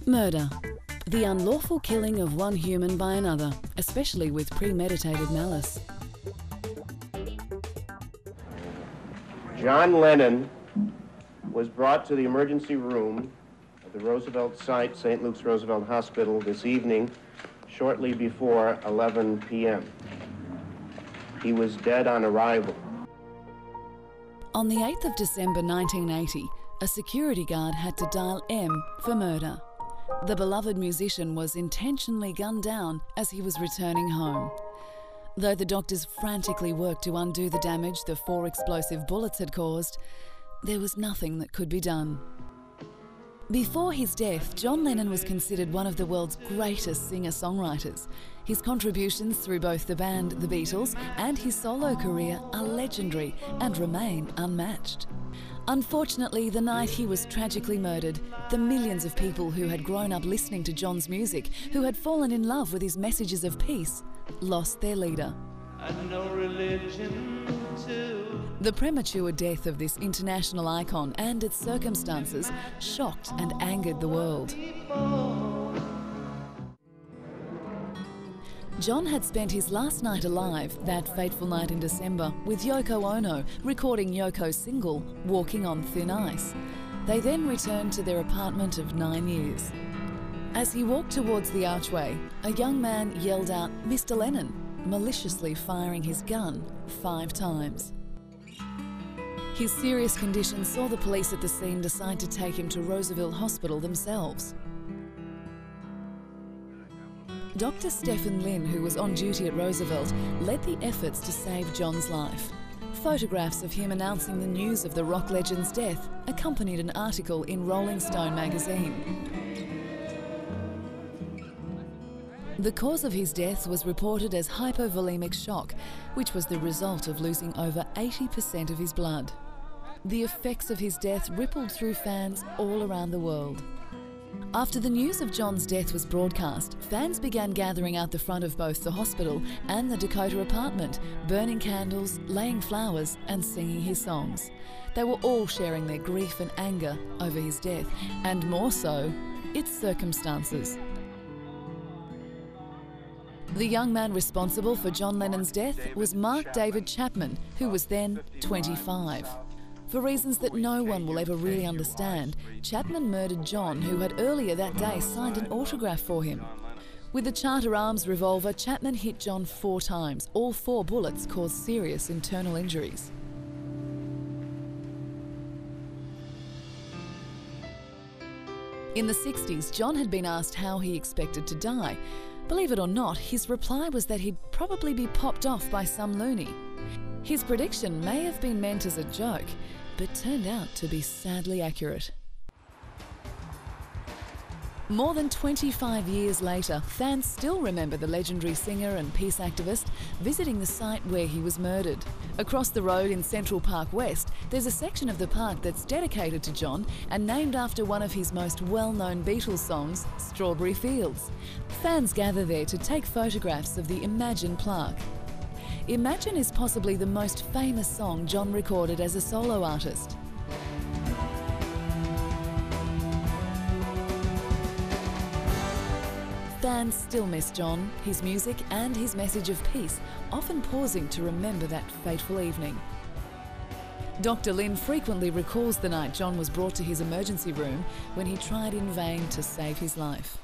Murder. The unlawful killing of one human by another, especially with premeditated malice. John Lennon was brought to the emergency room at the Roosevelt site, St. Luke's Roosevelt Hospital, this evening, shortly before 11 p.m. He was dead on arrival. On the 8th of December 1980, a security guard had to dial M for murder. The beloved musician was intentionally gunned down as he was returning home. Though the doctors frantically worked to undo the damage the 4 explosive bullets had caused, there was nothing that could be done. Before his death, John Lennon was considered one of the world's greatest singer-songwriters. His contributions through both the band The Beatles and his solo career are legendary and remain unmatched. Unfortunately, the night he was tragically murdered, the millions of people who had grown up listening to John's music, who had fallen in love with his messages of peace, lost their leader. No religion too. The premature death of this international icon and its circumstances shocked and angered the world. John had spent his last night alive, that fateful night in December, with Yoko Ono recording Yoko's single, Walking on Thin Ice. They then returned to their apartment of 9 years. As he walked towards the archway, a young man yelled out, "Mr. Lennon," maliciously firing his gun 5 times. His serious condition saw the police at the scene decide to take him to Roosevelt Hospital themselves. Dr. Stephen Lynn, who was on duty at Roosevelt, led the efforts to save John's life. Photographs of him announcing the news of the rock legend's death accompanied an article in Rolling Stone magazine. The cause of his death was reported as hypovolemic shock, which was the result of losing over 80% of his blood. The effects of his death rippled through fans all around the world. After the news of John's death was broadcast, fans began gathering out the front of both the hospital and the Dakota apartment, burning candles, laying flowers and singing his songs. They were all sharing their grief and anger over his death, and more so, its circumstances. The young man responsible for John Lennon's death was Mark David Chapman, who was then 25. For reasons that no one will ever really understand, Chapman murdered John, who had earlier that day signed an autograph for him. With the Charter Arms revolver, Chapman hit John 4 times. All 4 bullets caused serious internal injuries. In the 60s, John had been asked how he expected to die. Believe it or not, his reply was that he'd probably be popped off by some loony. His prediction may have been meant as a joke, but turned out to be sadly accurate. More than 25 years later, fans still remember the legendary singer and peace activist visiting the site where he was murdered. Across the road in Central Park West, there's a section of the park that's dedicated to John and named after one of his most well-known Beatles songs, Strawberry Fields. Fans gather there to take photographs of the Imagine plaque. Imagine is possibly the most famous song John recorded as a solo artist. Fans still miss John, his music and his message of peace, often pausing to remember that fateful evening. Dr. Lynn frequently recalls the night John was brought to his emergency room when he tried in vain to save his life.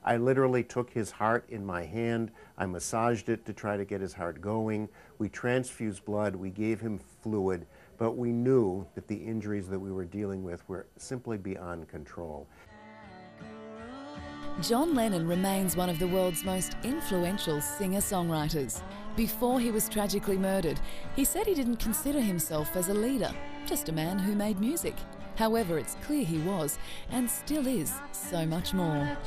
I literally took his heart in my hand. I massaged it to try to get his heart going. We transfused blood, we gave him fluid, but we knew that the injuries that we were dealing with were simply beyond control. John Lennon remains one of the world's most influential singer-songwriters. Before he was tragically murdered, he said he didn't consider himself as a leader, just a man who made music. However, it's clear he was, and still is, so much more.